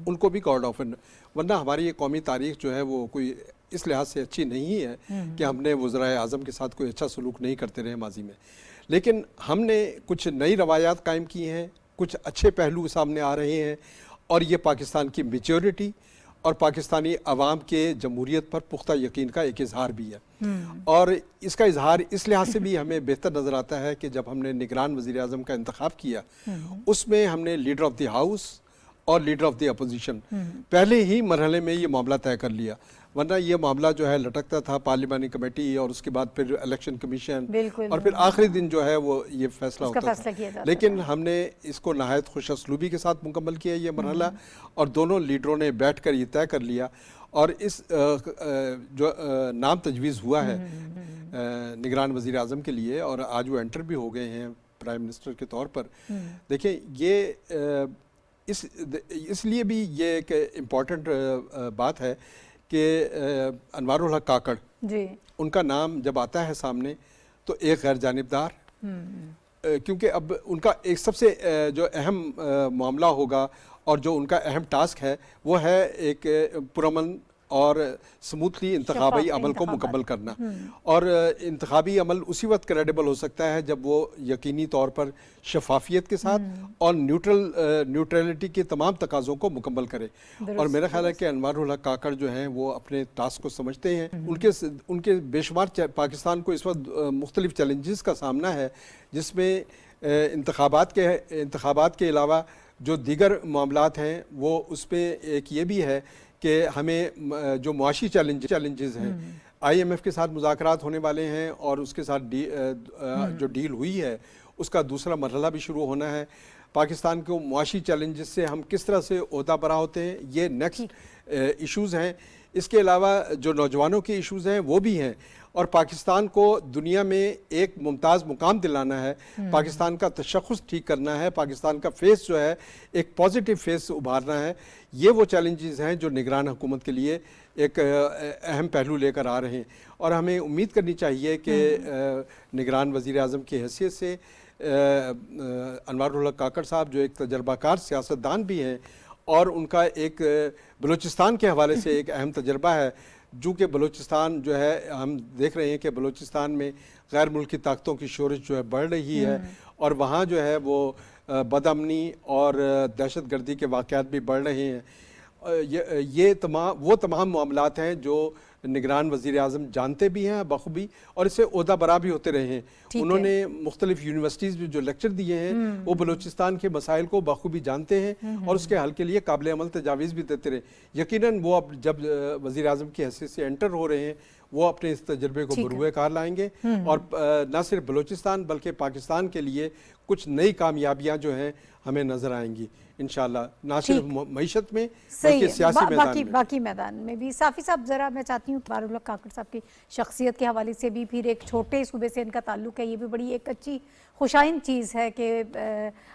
उनको भी गॉर्ड ऑफ ऑनर। वरना हमारी ये कौमी तारीख़ जो है वो कोई इस लिहाज से अच्छी नहीं है कि हमने वज़राए आज़म के साथ कोई अच्छा सलूक नहीं करते रहे माजी में। लेकिन हमने कुछ नई रवायात कायम की हैं, कुछ अच्छे पहलू सामने आ रहे हैं और ये पाकिस्तान की मैच्योरिटी और पाकिस्तानी अवाम के जमहूरियत पर पुख्ता यकीन का एक इजहार भी है। और इसका इजहार इस लिहाज से भी हमें बेहतर नज़र आता है कि जब हमने निगरान वज़ीर आज़म का इंतखाब किया उसमें हमने लीडर ऑफ द हाउस और लीडर ऑफ द अपोजिशन पहले ही मरहले में ये मामला तय कर लिया। वरना ये मामला जो है लटकता था, पार्लिमानी कमेटी और उसके बाद फिर इलेक्शन कमीशन और फिर आखिरी दिन जो है वो ये फैसला होता था। लेकिन हमने इसको नहायत खुश असलूबी के साथ मुकम्मल किया ये मरहला और दोनों लीडरों ने बैठ कर ये तय कर लिया। और इस जो नाम तजवीज़ हुआ है निगरान वज़ीर आज़म के लिए और आज वो एंटर भी हो गए हैं प्राइम मिनिस्टर के तौर पर। देखिए ये इसलिए भी ये एक इम्पॉर्टेंट बात है कि अनवारुल हक काकड़ जी उनका नाम जब आता है सामने तो एक गैर जानिबदार, क्योंकि अब उनका एक सबसे जो अहम मामला होगा और जो उनका अहम टास्क है वो है एक पुरअमन और स्मूथली इंतखाबी अमल को मुकम्मल करना। और इंतखाबी अमल उसी वक्त क्रेडिबल हो सकता है जब वो यकीनी तौर पर शफाफियत के साथ और न्यूट्रलिटी के तमाम तकाज़ों को मुकम्मल करे। और मेरा ख्याल है कि अनवारुल हक काकड़ जो हैं वो अपने टास्क को समझते हैं। उनके बेशुमार पाकिस्तान को इस वक्त मुख्तलिफ चैलेंजेस का सामना है जिसमें इंतखाबात के अलावा जो दीगर मामलात हैं वो उस पर एक ये भी है कि हमें जो मुआशी चैलेंजेस हैं IMF के साथ मुज़ाकरात होने वाले हैं और उसके साथ जो डील हुई है उसका दूसरा मरहला भी शुरू होना है। پاکستان کو معاشی چیلنجز سے ہم کس طرح سے عہدہ برا ہوتے ہیں، یہ نیکسٹ ایشوز ہیں۔ اس کے علاوہ جو نوجوانوں کے ایشوز ہیں وہ بھی ہیں، اور پاکستان کو دنیا میں ایک ممتاز مقام دلانا ہے، پاکستان کا تشخص ٹھیک کرنا ہے، پاکستان کا فیس جو ہے ایک پازیٹیو فیس ابھارنا ہے۔ یہ وہ چیلنجز ہیں جو نگران حکومت کے لیے ایک اہم پہلو لے کر آ رہے ہیں، اور ہمیں امید کرنی چاہیے کہ نگران وزیر اعظم کی حیثیت سے انوار الحق کاکڑ صاحب جو ایک تجربہ کار سیاستدان بھی ہیں، اور ان کا ایک بلوچستان کے حوالے سے ایک اہم تجربہ ہے، جو کہ بلوچستان جو ہے ہم دیکھ رہے ہیں کہ بلوچستان میں غیر ملکی طاقتوں کی شورش جو ہے بڑھ رہی ہے، اور وہاں جو ہے وہ بد امنی اور دہشت گردی کے واقعات بھی بڑھ رہے ہیں۔ یہ تمام معاملات ہیں جو نگران وزیر اعظم جانتے بھی ہیں بخوبی، اور اس سے عہدہ برا بھی ہوتے رہے ہیں۔ انہوں نے مختلف یونیورسٹیز میں جو لیکچر دیے ہیں وہ بلوچستان کے مسائل کو بخوبی جانتے ہیں، اور اس کے حل کے لیے قابل عمل تجاویز بھی دیتے رہے۔ یقیناً وہ اب جب وزیر اعظم کی حیثیت سے انٹر ہو رہے ہیں، وہ اپنے اس تجربے کو بروئے کار لائیں گے، اور نہ صرف بلوچستان بلکہ پاکستان کے لیے کچھ نئی کامیابیاں جو ہیں ہمیں نظر آئیں گی انشاءاللہ، نہ صرف معیشت میں بلکہ سیاسی میدان میں۔ باقی میدان میں بھی۔ صافی صاحب، ذرا میں چاہتی ہوں انوار الحق کاکڑ صاحب کی شخصیت کے حوالے سے بھی، پھر ایک چھوٹے صوبے سے ان کا تعلق ہے، یہ بھی بڑی ایک اچھی خوشائن چیز ہے کہ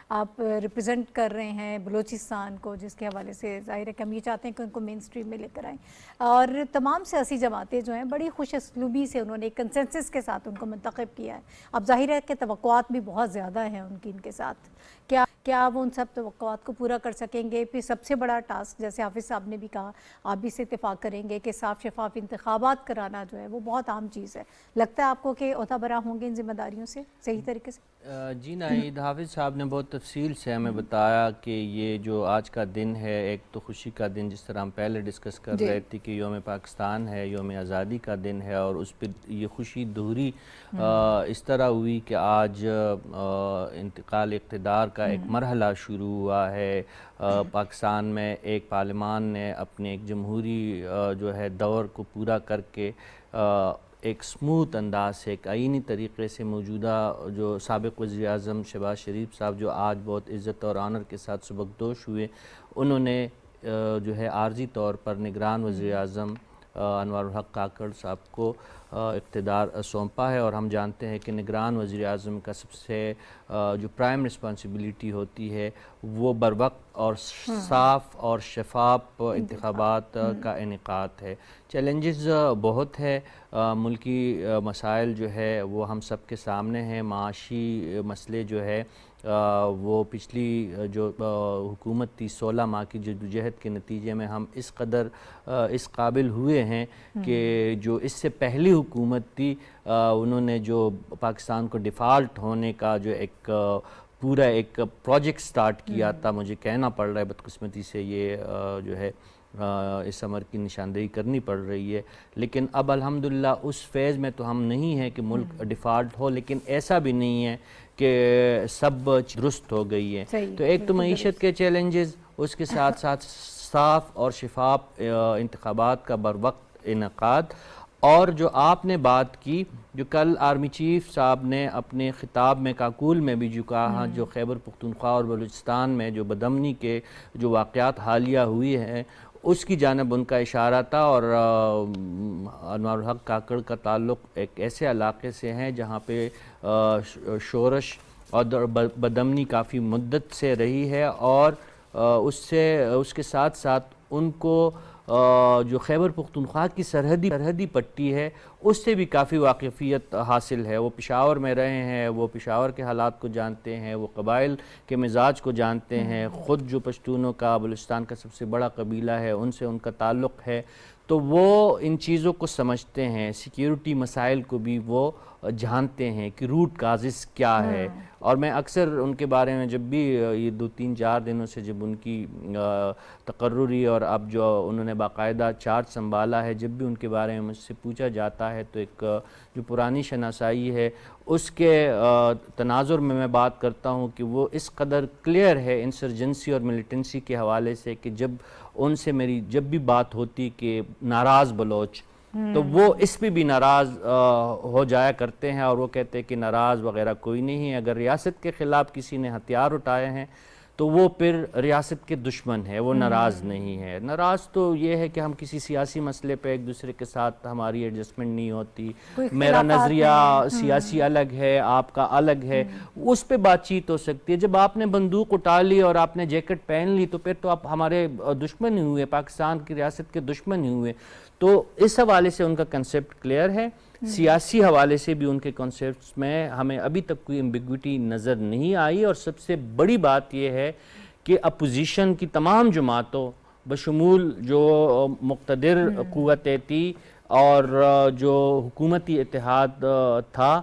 آپ ریپرزینٹ کر رہے ہیں بلوچستان کو، جس کے حوالے سے ظاہر ہے کہ ہم یہ چاہتے ہیں کہ ان کو مین اسٹریم میں لے کر آئیں، اور تمام سیاسی جماعتیں جو ہیں بڑی خوش اسلوبی سے انہوں نے ایک کنسنسس کے ساتھ ان کو منتخب کیا ہے۔ اب ظاہر ہے کہ توقعات بھی بہت زیادہ ہیں ان کی ان کے ساتھ، کیا وہ ان سب توقعات کو پورا کر سکیں گے؟ پھر سب سے بڑا ٹاسک، جیسے حافظ صاحب نے بھی کہا، آپ بھی سے اتفاق کریں گے کہ صاف شفاف انتخابات کرانا جو ہے وہ بہت عام چیز ہے۔ لگتا ہے آپ کو کہ عہدہ برا ہوں گے ان ذمہ داریوں سے صحیح طریقے سے؟ جی ناہید، حافظ صاحب نے بہت تفصیل سے ہمیں بتایا کہ یہ جو آج کا دن ہے، ایک تو خوشی کا دن جس طرح ہم پہلے ڈسکس کر رہے تھے کہ یوم پاکستان ہے، یوم آزادی کا دن ہے، اور اس پہ یہ خوشی دوہری اس طرح ہوئی کہ آج انتقال اقتدار کا ایک مرحلہ شروع ہوا ہے۔ پاکستان میں ایک پارلیمان نے اپنے ایک جمہوری جو ہے دور کو پورا کر کے ایک سموتھ انداز سے، ایک آئینی طریقے سے موجودہ جو سابق وزیر اعظم شہباز شریف صاحب جو آج بہت عزت اور آنر کے ساتھ سبکدوش ہوئے، انہوں نے جو ہے عارضی طور پر نگران وزیر اعظم انوار الحق کاکڑ صاحب کو اقتدار سونپا ہے، اور ہم جانتے ہیں کہ نگران وزیر اعظم کا سب سے جو پرائم رسپانسبلٹی ہوتی ہے وہ بروقت اور صاف اور شفاف انتخابات کا انعقاد ہے۔ چیلنجز بہت ہے، ملکی مسائل جو ہے وہ ہم سب کے سامنے ہیں، معاشی مسئلے جو ہے وہ پچھلی جو حکومت تھی 16 ماہ کی جدوجہد کے نتیجے میں ہم اس قدر اس قابل ہوئے ہیں کہ جو اس سے پہلی حکومت تھی انہوں نے جو پاکستان کو ڈیفالٹ ہونے کا جو ایک پورا ایک پروجیکٹ سٹارٹ کیا تھا، مجھے کہنا پڑ رہا ہے بدقسمتی سے یہ جو ہے اس عمر کی نشاندہی کرنی پڑ رہی ہے، لیکن اب الحمدللہ اس فیز میں تو ہم نہیں ہیں کہ ملک ڈیفالٹ ہو، لیکن ایسا بھی نہیں ہے کہ سب درست ہو گئی ہے۔ تو ایک تو معیشت کے چیلنجز، اس کے ساتھ ساتھ صاف اور شفاف انتخابات کا بروقت انعقاد، اور جو آپ نے بات کی، جو کل آرمی چیف صاحب نے اپنے خطاب میں کاکول میں بھی جو کہا، جو خیبر پختونخوا اور بلوچستان میں جو بدامنی کے جو واقعات حالیہ ہوئی ہیں اس کی جانب ان کا اشارہ تھا، اور انوار الحق کاکڑ کا تعلق ایک ایسے علاقے سے ہیں جہاں پہ شورش اور بدامنی کافی مدت سے رہی ہے، اور اس کے ساتھ ساتھ ان کو جو خیبر پختونخوا کی سرحدی پٹی ہے اس سے بھی کافی واقفیت حاصل ہے۔ وہ پشاور میں رہے ہیں، وہ پشاور کے حالات کو جانتے ہیں، وہ قبائل کے مزاج کو جانتے ہیں، خود جو پشتونوں کا بلوچستان کا سب سے بڑا قبیلہ ہے ان سے ان کا تعلق ہے، تو وہ ان چیزوں کو سمجھتے ہیں، سیکیورٹی مسائل کو بھی وہ جانتے ہیں کہ روٹ کازز کیا ہے۔ اور میں اکثر ان کے بارے میں جب بھی یہ 2-3-4 دنوں سے جب ان کی تقرری اور اب جو انہوں نے باقاعدہ چارج سنبھالا ہے، جب بھی ان کے بارے میں مجھ سے پوچھا جاتا ہے تو ایک جو پرانی شناسائی ہے اس کے تناظر میں بات کرتا ہوں کہ وہ اس قدر کلیئر ہے انسرجنسی اور ملیٹنسی کے حوالے سے کہ جب ان سے میری جب بھی بات ہوتی کہ ناراض بلوچ تو وہ اس پہ بھی ناراض ہو جایا کرتے ہیں اور وہ کہتے ہیں کہ ناراض وغیرہ کوئی نہیں ہے. اگر ریاست کے خلاف کسی نے ہتھیار اٹھائے ہیں تو وہ پھر ریاست کے دشمن ہے, وہ ناراض نہیں ہے. ناراض تو یہ ہے کہ ہم کسی سیاسی مسئلے پہ ایک دوسرے کے ساتھ ہماری ایڈجسٹمنٹ نہیں ہوتی, میرا نظریہ سیاسی الگ ہے, آپ کا الگ ہے, اس پہ بات چیت ہو سکتی ہے. جب آپ نے بندوق اٹھا لی اور آپ نے جیکٹ پہن لی تو پھر تو آپ ہمارے دشمن ہی ہوئے, پاکستان کی ریاست کے دشمن ہی ہوئے. تو اس حوالے سے ان کا کنسیپٹ کلیئر ہے. سیاسی حوالے سے بھی ان کے کنسیپٹس میں ہمیں ابھی تک کوئی ایمبیگوٹی نظر نہیں آئی. اور سب سے بڑی بات یہ ہے کہ اپوزیشن کی تمام جماعتوں بشمول جو مقتدر قوتیں تھی اور جو حکومتی اتحاد تھا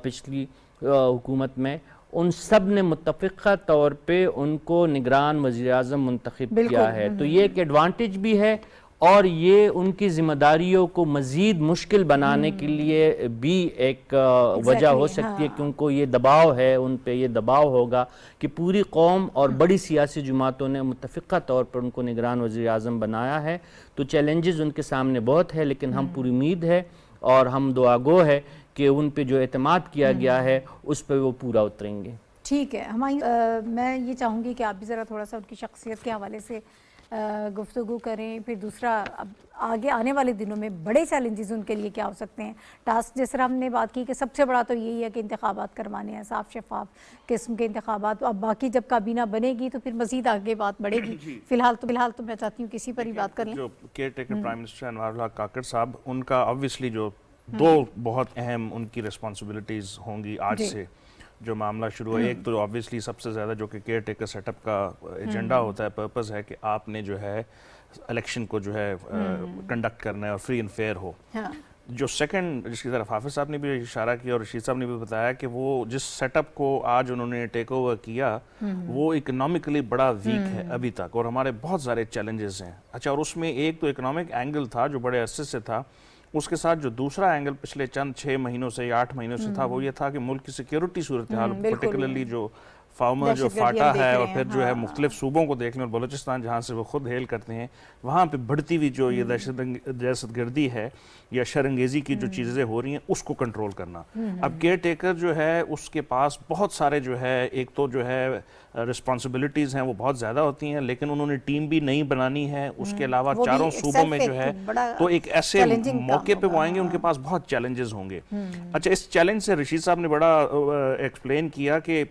پچھلی حکومت میں, ان سب نے متفقہ طور پہ ان کو نگران وزیر اعظم منتخب کیا ہے. تو یہ ایک ایڈوانٹیج بھی ہے اور یہ ان کی ذمہ داریوں کو مزید مشکل بنانے کے لیے بھی ایک وجہ ہو سکتی ہے, کیونکہ یہ دباؤ ہے, ان پہ یہ دباؤ ہوگا کہ پوری قوم اور بڑی سیاسی جماعتوں نے متفقہ طور پر ان کو نگران وزیر اعظم بنایا ہے. تو چیلنجز ان کے سامنے بہت ہے, لیکن ہم پوری امید ہے اور ہم دعا گو ہے کہ ان پہ جو اعتماد کیا گیا ہے اس پہ وہ پورا اتریں گے. ٹھیک ہے, میں یہ چاہوں گی کہ آپ بھی ذرا تھوڑا سا ان کی شخصیت کے حوالے سے گفتگو کریں. پھر دوسرا, اب آگے آنے والے دنوں میں بڑے چیلنجز ان کے لیے کیا ہو سکتے ہیں. ٹاسک جس طرح ہم نے بات کی کہ سب سے بڑا تو یہی ہے کہ انتخابات کروانے ہیں, صاف شفاف قسم کے انتخابات. اب باقی جب کابینہ بنے گی تو پھر مزید آگے بات بڑھے گی. فی الحال تو میں چاہتی ہوں کسی پر ہی بات کر لیں. جو کیئر ٹیکر پرائم منسٹر انوار الحق کاکڑ صاحب, ان کا آبویسلی جو دو بہت اہم ان کی ریسپانسبلٹیز ہوں گی آج سے جو معاملہ شروع ہے. ایک تو آبویسلی سب سے زیادہ جو کہ کیئر ٹیکر سیٹ اپ کا ایجنڈا ہوتا ہے, پرپز ہے کہ آپ نے جو ہے الیکشن کو جو ہے کنڈکٹ کرنا ہے اور فری اینڈ فیئر ہو. جو سیکنڈ جس کی طرف حافظ صاحب نے بھی اشارہ کیا اور رشید صاحب نے بھی بتایا کہ وہ جس سیٹ اپ کو آج انہوں نے ٹیک اوور کیا وہ اکنامکلی بڑا ویک ہے ابھی تک, اور ہمارے بہت سارے چیلنجز ہیں. اچھا, اور اس میں ایک تو اکنامک اینگل تھا جو بڑے عرصے سے تھا, اس کے ساتھ جو دوسرا اینگل پچھلے چند 6 مہینوں سے یا 8 مہینوں سے تھا وہ یہ تھا کہ ملک کی سیکیورٹی صورتحال, پرٹیکولرلی جو فارمر جو فاٹا ہے اور پھر جو ہے مختلف صوبوں کو دیکھ لیں, اور بلوچستان جہاں سے وہ خود ہیل کرتے ہیں, وہاں پہ بڑھتی ہوئی جو یہ دہشت گردی ہے یا شرانگیزی کی جو چیزیں ہو رہی ہیں اس کو کنٹرول کرنا. اب کیئر ٹیکر جو ہے اس کے پاس بہت سارے جو ہے, ایک تو جو ہے رسپانسبلٹیز ہیں وہ بہت زیادہ ہوتی ہیں, لیکن انہوں نے ٹیم بھی نہیں بنانی ہے. اس کے علاوہ چاروں صوبوں میں جو ہے تو ایک ایسے موقع پہ وہ آئیں گے ان کے پاس بہت چیلنجز ہوں گے. اچھا, اس چیلنج سے رشید صاحب نے بڑا ایکسپلین کیا کہ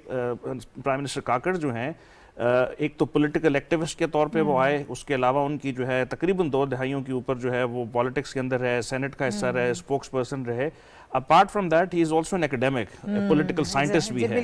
پرائم منسٹر کاکڑ جو ہیں ایک تو پولیٹیکل ایکٹیوسٹ کے طور پہ وہ آئے, اس کے علاوہ ان کی جو ہے تقریباً 2 دہائیوں کے اوپر جو ہے وہ پالیٹکس کے اندر رہے, سینٹ کا حصہ رہے, اسپوکس پرسن رہے. Apart from that he is also an academic, political scientist بھی ہے.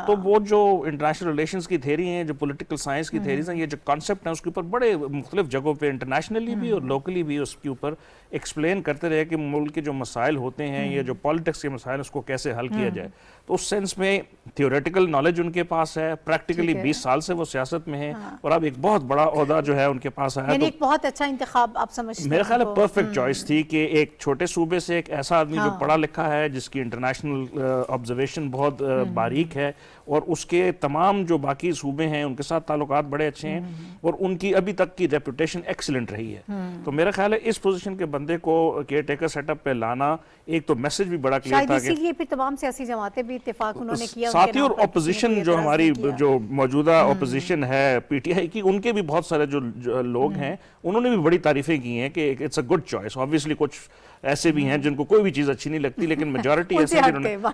تو وہ جو انٹرنیشنل ریلیشنز کی تھیری ہیں, جو پولیٹیکل سائنس کی تھیریز ہیں, یہ جو کانسیپٹ ہیں اس کے اوپر بڑے مختلف جگہوں پہ انٹرنیشنلی بھی اور لوکلی بھی اس کے اوپر ایکسپلین کرتے رہے کہ ملک کے جو مسائل ہوتے ہیں یا جو پالیٹکس کے مسائل اس کو کیسے حل کیا جائے. تو اس سینس میں تھیوریٹیکل نالج ان کے پاس ہے, پریکٹیکلی 20 سال سے وہ سیاست میں ہیں, اور اب ایک بہت بڑا عہدہ جو ہے ان کے پاس آیا. یعنی ایک بہت اچھا انتخاب آپ سمجھتے ہیں؟ میرا خیال ہے پرفیکٹ چوائس تھی کہ ایک چھوٹے صوبے سے ایک ایسا آدمی جو پڑھا لکھا ہے, جس کی انٹرنیشنل آبزرویشن بہت باریک ہے, اور اس کے تمام جو باقی صوبے ہیں ان کے ساتھ تعلقات بڑے اچھے ہیں, اور ان کی ابھی تک کی ریپوٹیشن ایکسلنٹ رہی ہے. تو میرا خیال ہے اس پوزیشن کے بندے کو کیئر ٹیکر سیٹ اپ پہ لانا, ایک تو میسج بھی بڑا کلیئر تھا کہ اسی لیے پھر تمام سیاسی جماعتیں بھی اتفاق انہوں نے کیا, ساتھی اور اپوزیشن جو ہماری جو موجودہ اپوزیشن ہے پی ٹی آئی کی, ان کے بھی بہت سارے جو لوگ ہیں انہوں نے بھی بڑی تعریفیں کی ہیں کہ it's a good choice. Obviously کچھ ایسے بھی ہیں جن کو کوئی بھی چیز اچھی نہیں لگتی, لیکن میجورٹی ایسے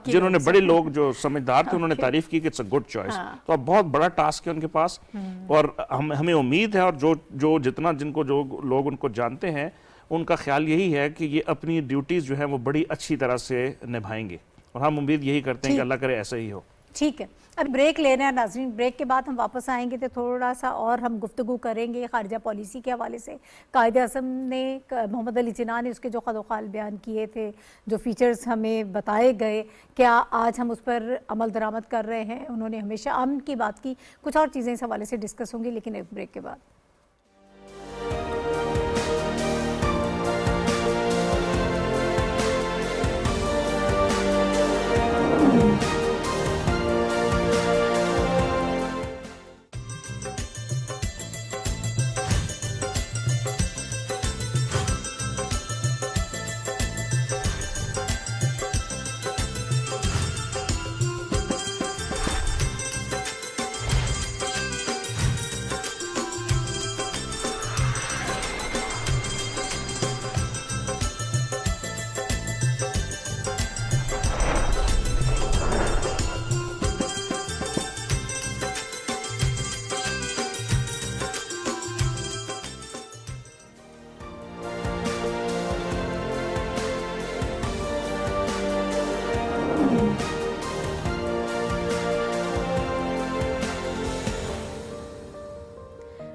جنہوں نے بڑے لوگ جو سمجھدار تھے انہوں نے تعریف کی کہ اٹس اے گڈ چوائس. تو اب بہت بڑا ٹاسک ہے ان کے پاس, اور ہمیں امید ہے, اور جو جتنا جن کو جو لوگ ان کو جانتے ہیں ان کا خیال یہی ہے کہ یہ اپنی ڈیوٹیز جو ہیں وہ بڑی اچھی طرح سے نبھائیں گے, اور ہم امید یہی کرتے ہیں کہ اللہ کرے ایسا ہی ہو. ٹھیک ہے, اب بریک لے رہے ہیں ناظرین. بریک کے بعد ہم واپس آئیں گے تو تھوڑا سا اور ہم گفتگو کریں گے خارجہ پالیسی کے حوالے سے. قائد اعظم نے, محمد علی جناح نے اس کے جو خد و خال بیان کیے تھے, جو فیچرز ہمیں بتائے گئے, کیا آج ہم اس پر عمل درآمد کر رہے ہیں؟ انہوں نے ہمیشہ امن کی بات کی, کچھ اور چیزیں اس حوالے سے ڈسکس ہوں گی, لیکن ایک بریک کے بعد.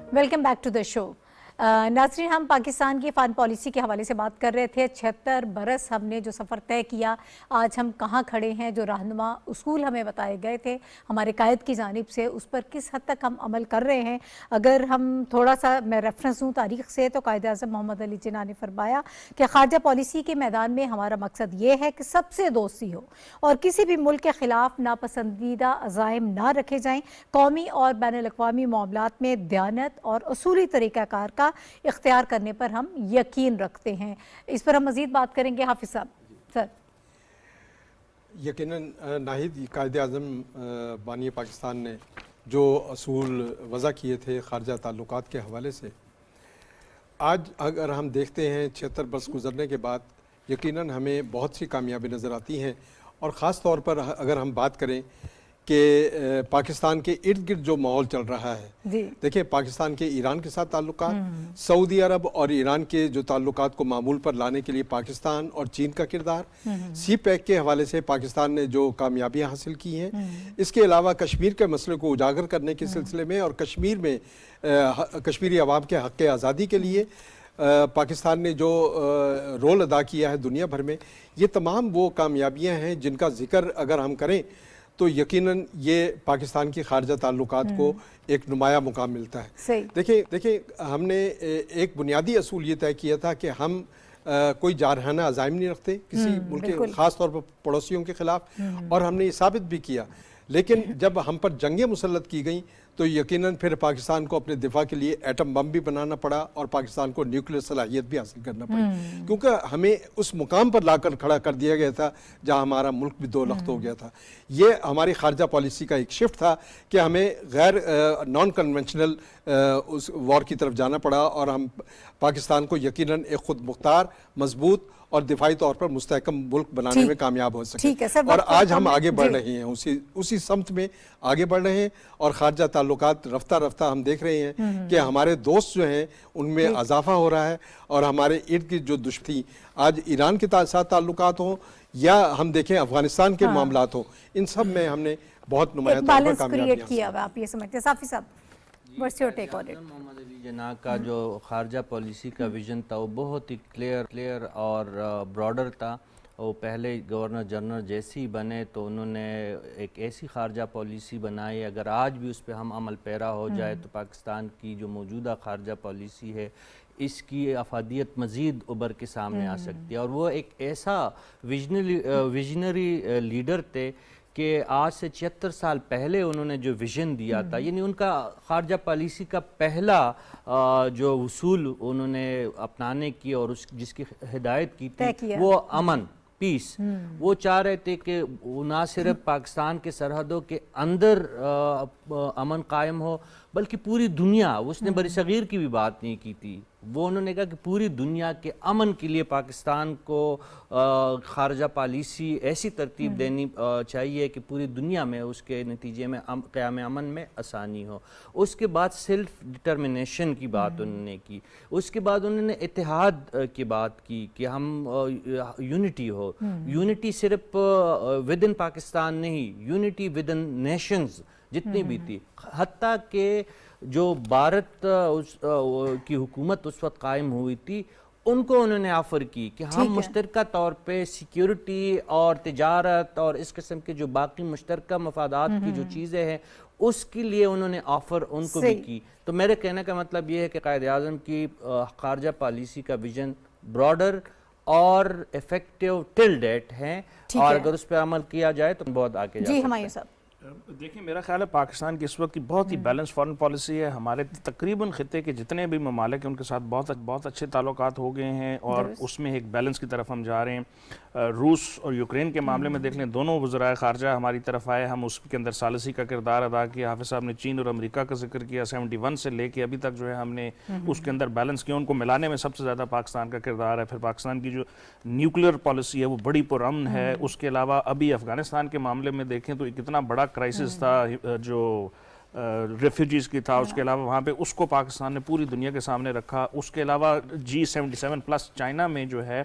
Welcome back to the show. नाज़रीन, हम पाकिस्तान की फ़ॉरेन पॉलिसी के हवाले से बात कर रहे थे। 76 बरस हमने जो सफ़र तय किया, आज हम कहाँ खड़े हैं, जो रहनुमा उसूल हमें बताए गए थे हमारे कायद की जानिब से, उस पर किस हद तक हम अमल कर रहे हैं। अगर हम थोड़ा सा मैं रेफरेंस दूँ तारीख़ से, तो कायद आज़म मोहम्मद अली जिन्ना ने फरमाया कि ख़ारजा पॉलिसी के मैदान में हमारा मकसद ये है कि सबसे दोस्ती हो और किसी भी मुल्क के ख़िलाफ़ नापसंदीदा अज़ाइम ना रखे जाएँ। कौमी और बैनुल-अक़वामी मामलात में दयानत और उसूली तरीक़ाकार का इख्तियार करने पर हम यकीन रखते हैं। इस पर हम मज़ीद बात करेंगे। हाफिज़ साहब, सर। यकीनन नाहिद, कायद आज़म बानी पाकिस्तान ने जो असूल वज़ा किए थे ख़ारजा ताल्लुकात के हवाले से, आज अगर हम देखते हैं 76 बरस गुज़रने के बाद, यकीनन हमें बहुत सी कामयाबी नज़र आती हैं। और ख़ास तौर पर अगर हम बात करें कि पाकिस्तान के इर्द गिर्द जो माहौल चल रहा है, देखिए पाकिस्तान के ईरान के साथ ताल्लुकात, सऊदी अरब और ईरान के जो ताल्लुकात को मामूल पर लाने के लिए पाकिस्तान और चीन का किरदार, सी पैक के हवाले से पाकिस्तान ने जो कामयाबियां हासिल की हैं, इसके अलावा कश्मीर के मसले को उजागर करने के सिलसिले में और कश्मीर में कश्मीरी अवाम के हक़ आज़ादी के लिए पाकिस्तान ने जो रोल अदा किया है दुनिया भर में, ये तमाम वो कामयाबियाँ हैं जिनका ज़िक्र अगर हम करें तो यकीनन ये पाकिस्तान की ख़ारजा ताल्लुकात को एक नुमाया मुकाम मिलता है। देखिए हमने एक बुनियादी असूल ये तय किया था कि हम कोई जारहाना अज़ाइम नहीं रखते किसी मुल्क के, ख़ास तौर पर पड़ोसियों के ख़िलाफ़, और हमने ये साबित भी किया। लेकिन जब हम पर जंगें मुसल्लत की गई तो यकीनन फिर पाकिस्तान को अपने दिफा के लिए एटम बम भी बनाना पड़ा और पाकिस्तान को न्यूक्लियर सलाहियत भी हासिल करना पड़ी, क्योंकि हमें उस मुकाम पर लाकर खड़ा कर दिया गया था जहां हमारा मुल्क भी दो लख्त हो गया था। ये हमारी खारजा पॉलिसी का एक शिफ्ट था कि हमें गैर नॉन कन्वेंशनल उस वॉर की तरफ जाना पड़ा और हम पाकिस्तान को यकीनन एक खुद मुख्तार, मजबूत और दिफाई तौर पर मुस्तहकम मुल्क बनाने में कामयाब हो सके। और आज हम आगे बढ़ रहे हैं, उसी समत में आगे बढ़ रहे हैं। और खारजा ताल्लुकात रफ्ता रफ्ता हम देख रहे हैं कि हमारे दोस्त जो हैं उनमें इजाफा हो रहा है, और हमारे इर्द गिर्द जो दुश्मनी आज ईरान के साथ ताल्लुकात हों या हम देखें अफगानिस्तान के मामलात हों, इन सब में हमने बहुत नुमाया तौर पर कामयाबी किया। आप ये समझते हैं साफी साहब? मोहम्मद अली जिन्ना का जो खारजा पॉलिसी का विजन था वो बहुत ही क्लियर और ब्रॉडर था। वो पहले गवर्नर जनरल जैसे ही बने तो उन्होंने एक ऐसी खारजा पॉलिसी बनाई, अगर आज भी उस पर हम अमल पैरा हो जाए तो पाकिस्तान की जो मौजूदा खारजा पॉलिसी है इसकी अफादियत मज़ीद उभर के सामने आ सकती है। और वो एक ऐसा विजनरी लीडर थे कि आज से 76 साल पहले उन्होंने जो विज़न दिया था, यानी उनका खारजा पॉलिसी का पहला जो उसूल उन्होंने अपनाने की और जिसकी हिदायत की थी वो अमन, पीस। वो चाह रहे थे कि ना सिर्फ पाकिस्तान के सरहदों के अंदर अमन कायम हो बल्कि पूरी दुनिया, उसने बरसगीर की भी बात नहीं की थी, वो उन्होंने कहा कि पूरी दुनिया के अमन के लिए पाकिस्तान को खारजा पॉलिसी ऐसी तरतीब देनी चाहिए कि पूरी दुनिया में उसके नतीजे में क़याम अमन में आसानी हो। उसके बाद सेल्फ डिटर्मिनेशन की बात उन्होंने की, उसके बाद उन्होंने इत्तेहाद की बात की कि हम यूनिटी हो, यूनिटी सिर्फ विद इन पाकिस्तान नहीं, यूनिटी विद इन नेशंस जितनी भी थी। हत्ता कि जो भारत की हुकूमत उस वक्त कायम हुई थी उनको उन्होंने ऑफ़र की कि हम मुश्तरका तौर पे सिक्योरिटी और तिजारत और इस किस्म के जो बाकी मुश्तरका मफादात की जो चीज़ें हैं उसके लिए उन्होंने ऑफ़र उनको भी की। तो मेरे कहने का मतलब ये है कि कायद आज़म की खारजा पॉलिसी का विजन ब्रॉडर और इफेक्टिव टिल डेट है, और अगर उस पर अमल किया जाए तो बहुत आगे जा सकते हैं। देखिए, मेरा ख्याल है पाकिस्तान की इस वक्त की बहुत ही बैलेंस फॉरेन पॉलिसी है। हमारे तकरीबन खित्ते के जितने भी ममालिक हैं उनके साथ बहुत अच्छे ताल्लुकात हो गए हैं और उसमें एक बैलेंस की तरफ हम जा रहे हैं। रूस और यूक्रेन के मामले में देख लें, दोनों वज़राए ख़ारजा हमारी तरफ आए, हम उसके अंदर सालसी का किरदार अदा किया। हाफिज़ साहब ने चीन और अमेरिका का जिक्र किया, 71 से लेके अभी तक जो है हमने उसके अंदर बैलेंस किया। उनको मिलाने में सबसे ज़्यादा पाकिस्तान का किरदार है। फिर पाकिस्तान की जो न्यूक्लियर पॉलिसी है वो बड़ी पुरअमन है। उसके अलावा अभी अफ़गानिस्तान के मामले में देखें तो कितना बड़ा क्राइसिस था जो रेफ्यूजीज़ की था, उसके अलावा वहाँ पे उसको पाकिस्तान ने पूरी दुनिया के सामने रखा। उसके अलावा G77 प्लस चाइना में जो है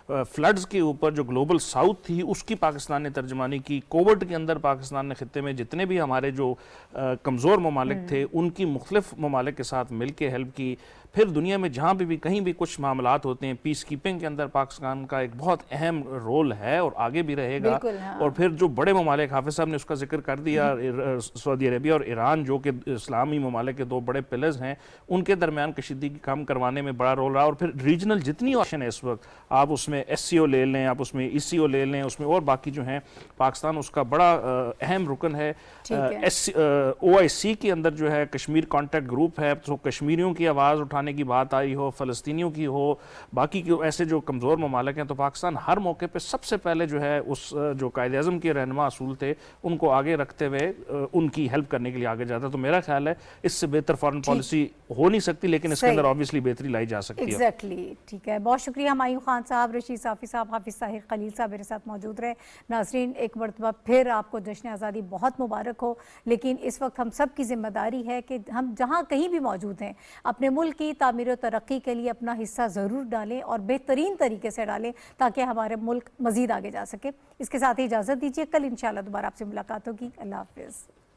फ्लड्स के ऊपर जो ग्लोबल साउथ थी उसकी पाकिस्तान ने तर्जमानी की। कोविड के अंदर पाकिस्तान ने खित्ते में जितने भी हमारे जो कमज़ोर ममालिक थे उनकी मुख्तलिफ ममालिक के साथ मिल के हेल्प की। फिर दुनिया में जहाँ भी कहीं भी कुछ मामलात होते हैं, पीस कीपिंग के अंदर पाकिस्तान का एक बहुत अहम रोल है और आगे भी रहेगा। हाँ। और फिर जो बड़े ममालिक, हाफिज साहब ने उसका जिक्र कर दिया, सऊदी अरेबिया और ईरान जो कि इस्लामी ममालिक के दो बड़े पिलर्स हैं, उनके दरमियान कशीदगी कम करवाने में बड़ा रोल रहा। और फिर रीजनल जितनी ऑप्शन है इस वक्त, आप उसमें SCO ले लें, आप उसमें ECO ले लें, उसमें और बाकी जो हैं, पाकिस्तान उसका बड़ा अहम रुकन है। OIC के अंदर जो है कश्मीर कॉन्टैक्ट ग्रुप है, तो कश्मीरियों की आवाज़ उठाने की बात आई हो, फ़लस्तीनियों की हो, बाकी के ऐसे जो कमज़ोर ममालिक हैं, तो पाकिस्तान हर मौके पे सबसे पहले जो है उस जो कायदे-ए-आज़म के रहनुमा असूल थे उनको आगे रखते हुए उनकी हेल्प करने के लिए आगे जाता है। तो मेरा ख्याल है इससे बेहतर फॉरेन पॉलिसी हो नहीं सकती, लेकिन इसके अंदर ऑब्वियसली बेहतरी लाई जा सकती है। एग्जैक्टली, ठीक है, बहुत शुक्रिया हुमायूं खान साहब, रशीद साफ़ी साहब, हाफिज़ ताहिर खलील साहब मेरे साथ मौजूद रहे। नाज़रीन, एक मरतबा फिर आपको जश्न आज़ादी बहुत मुबारक हो। लेकिन इस वक्त हम सब की जिम्मेदारी है कि हम जहाँ कहीं भी मौजूद हैं अपने मुल्क की तामीर और तरक्की के लिए अपना हिस्सा ज़रूर डालें और बेहतरीन तरीके से डालें ताकि हमारे मुल्क मज़ीद आगे जा सके। इसके साथ ही इजाज़त दीजिए, कल इंशाअल्लाह दोबारा आपसे मुलाकात होगी। अल्लाह हाफ़िज़।